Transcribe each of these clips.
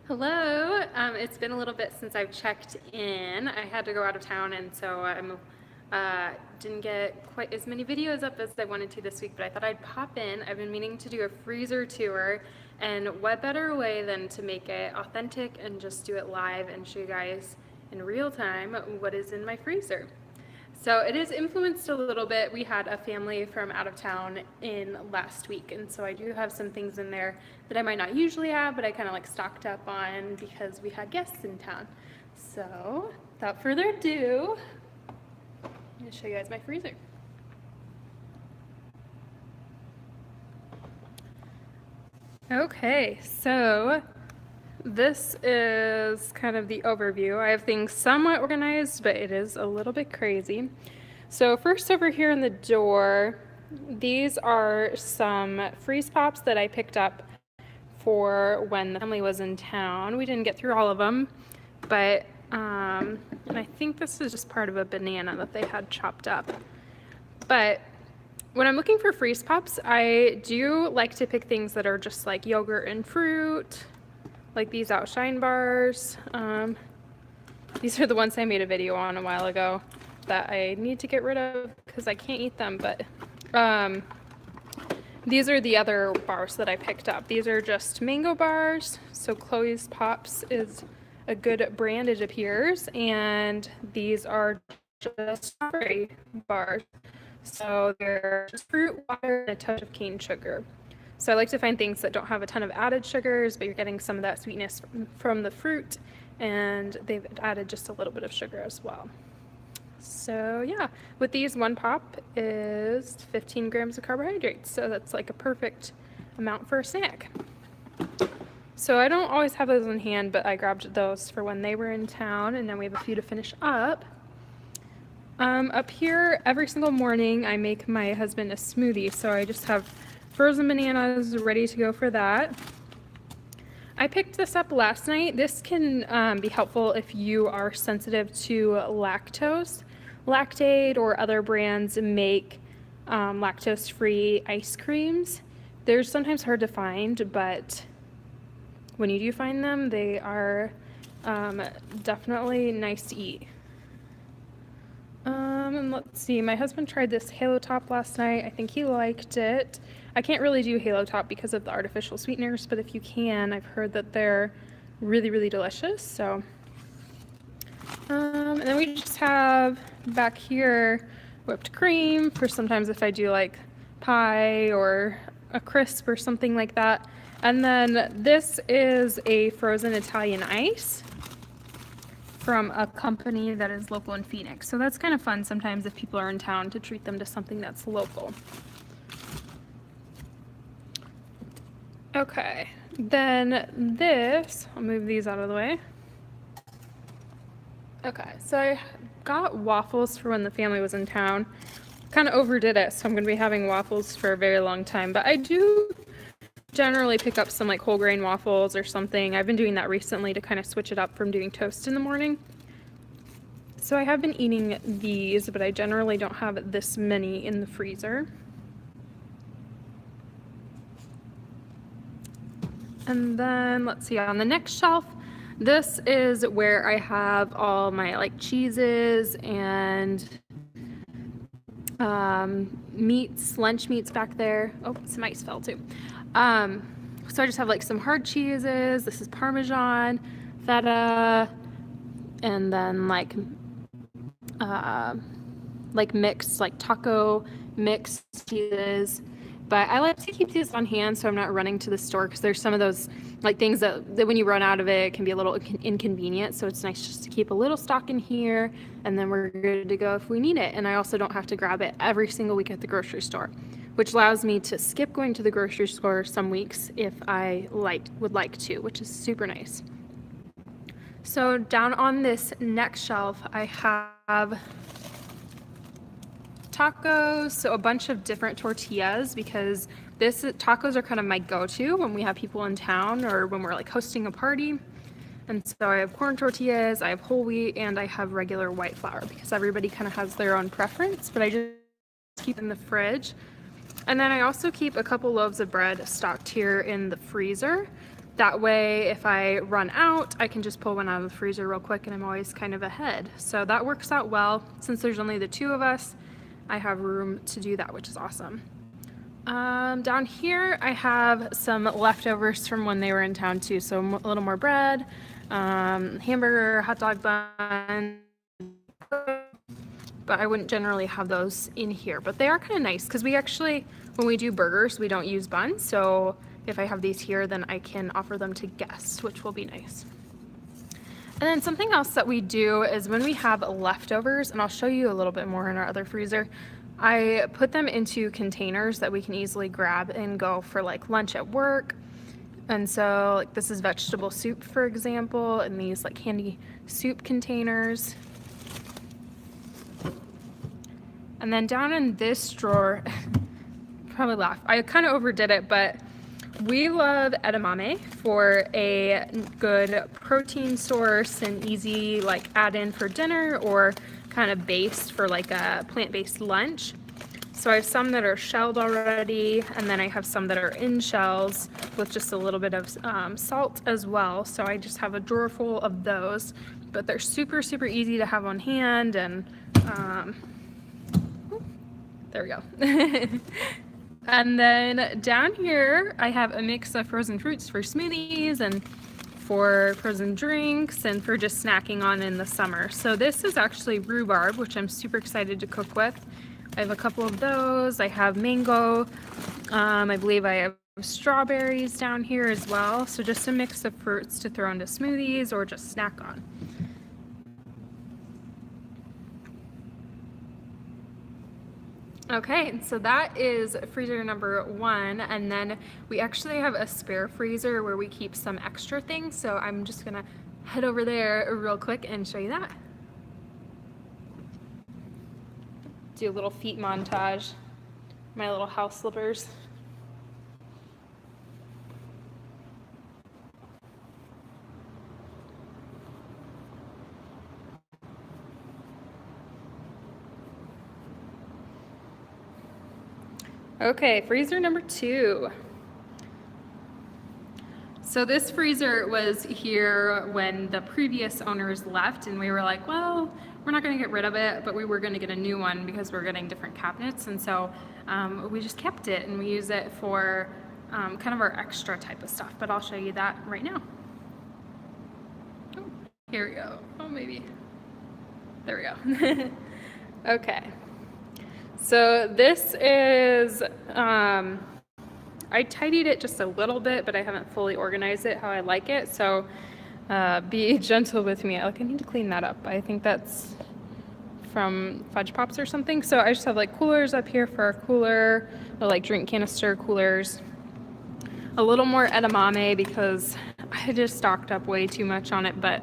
Hello. It's been a little bit since I've checked in. I had to go out of town, and so didn't get quite as many videos up as I wanted to this week, but I thought I'd pop in. I've been meaning to do a freezer tour, and what better way than to make it authentic and just do it live and show you guys in real time what is in my freezer. So it is influenced a little bit. We had a family from out of town in last week, and so I do have some things in there that I might not usually have, but I kind of like stocked up on because we had guests in town. So without further ado, I'm going to show you guys my freezer. Okay, so this is kind of the overview. I have things somewhat organized, but it is a little bit crazy. So first over here in the door, these are some freeze pops that I picked up for when the family was in town. We didn't get through all of them, but and I think this is just part of a banana that they had chopped up. But when I'm looking for freeze pops, I do like to pick things that are just like yogurt and fruit, like these Outshine bars. These are the ones I made a video on a while ago that I need to get rid of because I can't eat them, but these are the other bars that I picked up. These are just mango bars, so Chloe's Pops is a good brand, it appears, and these are just strawberry bars. So they're just fruit, water, and a touch of cane sugar. So I like to find things that don't have a ton of added sugars, but you're getting some of that sweetness from the fruit, and they've added just a little bit of sugar as well. So yeah, with these, one pop is 15 grams of carbohydrates, so that's like a perfect amount for a snack. So I don't always have those in hand, but I grabbed those for when they were in town, and then we have a few to finish up. Up here, every single morning, I make my husband a smoothie, so I just have frozen bananas ready to go for that. I picked this up last night. This can be helpful if you are sensitive to lactose. Lactaid or other brands make lactose-free ice creams. They're sometimes hard to find, but when you do find them, they are definitely nice to eat. And let's see, my husband tried this Halo Top last night. I think he liked it. I can't really do Halo Top because of the artificial sweeteners, but if you can, I've heard that they're really, really delicious. So, and then we just have back here whipped cream for sometimes if I do like pie or a crisp or something like that. And then this is a frozen Italian ice from a company that is local in Phoenix. So that's kind of fun sometimes if people are in town to treat them to something that's local. Okay, then this, I'll move these out of the way. Okay, so I got waffles for when the family was in town. Kind of overdid it, so I'm gonna be having waffles for a very long time, but I do generally pick up some like whole grain waffles or something. I've been doing that recently to kind of switch it up from doing toast in the morning. So I have been eating these, but I generally don't have this many in the freezer. And then let's see, on the next shelf, this is where I have all my like cheeses and meats, lunch meats back there. Oh, some ice fell too. So I just have like some hard cheeses. This is Parmesan, feta, and then like mixed, like taco mixed cheeses. But I like to keep these on hand so I'm not running to the store because there's some of those like things that when you run out of it can be a little inconvenient. So it's nice just to keep a little stock in here and then we're good to go if we need it. And I also don't have to grab it every single week at the grocery store, which allows me to skip going to the grocery store some weeks if I would like to, which is super nice. So down on this next shelf, I have tacos, so a bunch of different tortillas because tacos are kind of my go-to when we have people in town or when we're like hosting a party. And so I have corn tortillas, I have whole wheat, and I have regular white flour because everybody kind of has their own preference, but I just keep in the fridge. And then I also keep a couple loaves of bread stocked here in the freezer. That way, if I run out, I can just pull one out of the freezer real quick and I'm always kind of ahead. So that works out well. Since there's only the two of us, I have room to do that, which is awesome. Down here, I have some leftovers from when they were in town too. So a little more bread, hamburger, hot dog bun, but I wouldn't generally have those in here. But they are kind of nice because we actually, when we do burgers, we don't use buns. So if I have these here, then I can offer them to guests, which will be nice. And then something else that we do is when we have leftovers, and I'll show you a little bit more in our other freezer, I put them into containers that we can easily grab and go for like lunch at work. And so like this is vegetable soup, for example, in these like handy soup containers. And then down in this drawer, probably laugh, I kind of overdid it, but we love edamame for a good protein source and easy like add in for dinner or kind of based for like a plant-based lunch. So I have some that are shelled already, and then I have some that are in shells with just a little bit of salt as well. So I just have a drawer full of those, but they're super, super easy to have on hand. And there we go. And then down here, I have a mix of frozen fruits for smoothies and for frozen drinks and for just snacking on in the summer. So this is actually rhubarb, which I'm super excited to cook with. I have a couple of those. I have mango. I believe I have strawberries down here as well. So just a mix of fruits to throw into smoothies or just snack on. Okay, so that is freezer number 1, and then we actually have a spare freezer where we keep some extra things, so I'm just gonna head over there real quick and show you that. Do a little feet montage, my little house slippers. Okay, freezer number 2. So this freezer was here when the previous owners left, and we were like, well, we're not gonna get rid of it, but we were gonna get a new one because we're getting different cabinets, and so we just kept it and we use it for kind of our extra type of stuff, but I'll show you that right now. Oh, here we go. Oh, maybe. There we go. Okay. So this is, I tidied it just a little bit, but I haven't fully organized it how I like it. So be gentle with me. Like I need to clean that up. I think that's from Fudge Pops or something. So I just have like coolers up here for our cooler, or like drink canister coolers. A little more edamame because I just stocked up way too much on it, but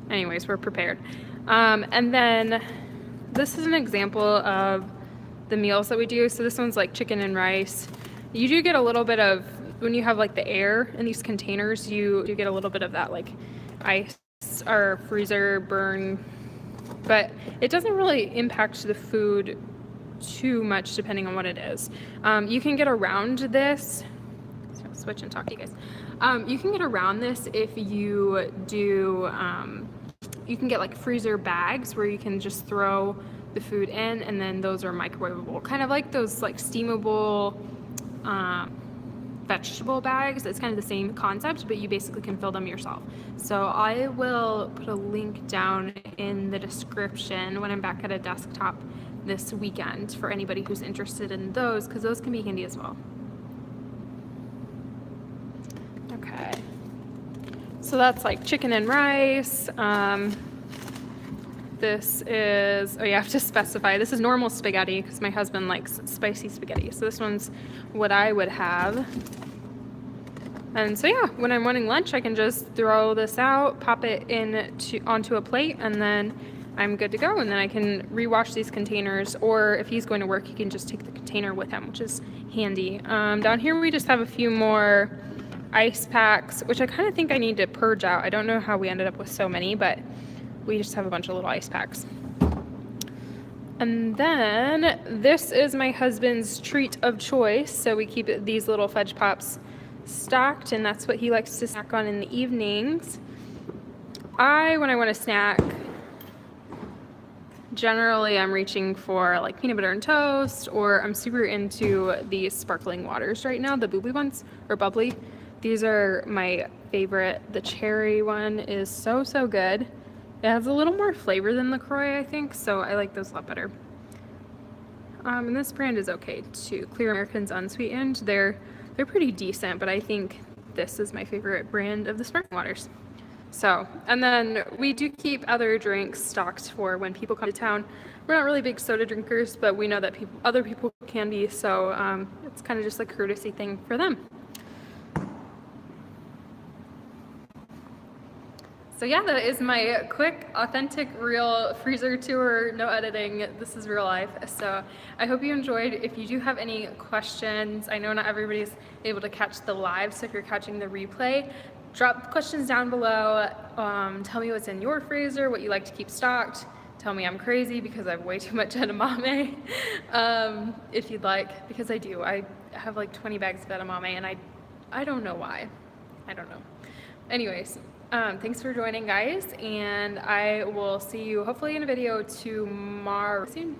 anyways, we're prepared. And then this is an example of the meals that we do. So this one's like chicken and rice. You do get a little bit of, when you have like the air in these containers, you do get a little bit of that like ice or freezer burn, but it doesn't really impact the food too much depending on what it is. You can get around this. So I'll switch and talk to you guys. You can get around this if you do, you can get like freezer bags where you can just throw the food in, and then those are microwavable, kind of like those like steamable vegetable bags. It's kind of the same concept, but you basically can fill them yourself. So I will put a link down in the description when I'm back at a desktop this weekend for anybody who's interested in those, because those can be handy as well. Okay, so that's like chicken and rice. This is, oh, you have to specify, this is normal spaghetti because my husband likes spicy spaghetti. So this one's what I would have. And so yeah, when I'm wanting lunch, I can just throw this out, pop it onto a plate, and then I'm good to go. And then I can rewash these containers, or if he's going to work, he can just take the container with him, which is handy. Down here we just have a few more ice packs, which I kind of think I need to purge out. I don't know how we ended up with so many, but we just have a bunch of little ice packs. And then this is my husband's treat of choice. So we keep these little Fudge Pops stocked, and that's what he likes to snack on in the evenings. When I want a snack, generally I'm reaching for like peanut butter and toast, or I'm super into the sparkling waters right now, the bubbly ones, or bubbly. These are my favorite. The cherry one is so good. It has a little more flavor than LaCroix, I think, so I like those a lot better. And this brand is okay too. Clear American's unsweetened. They're pretty decent, but I think this is my favorite brand of the sparkling waters. So, and then we do keep other drinks stocked for when people come to town. We're not really big soda drinkers, but we know that other people can be, so it's kind of just a courtesy thing for them. So yeah, that is my quick, authentic, real freezer tour, no editing. This is real life. So I hope you enjoyed. If you do have any questions, I know not everybody's able to catch the live, so if you're catching the replay, drop questions down below. Tell me what's in your freezer, what you like to keep stocked. Tell me I'm crazy because I have way too much edamame, if you'd like, because I do. I have like 20 bags of edamame, and I don't know why. I don't know. Anyways, thanks for joining, guys, and I will see you hopefully in a video tomorrow soon.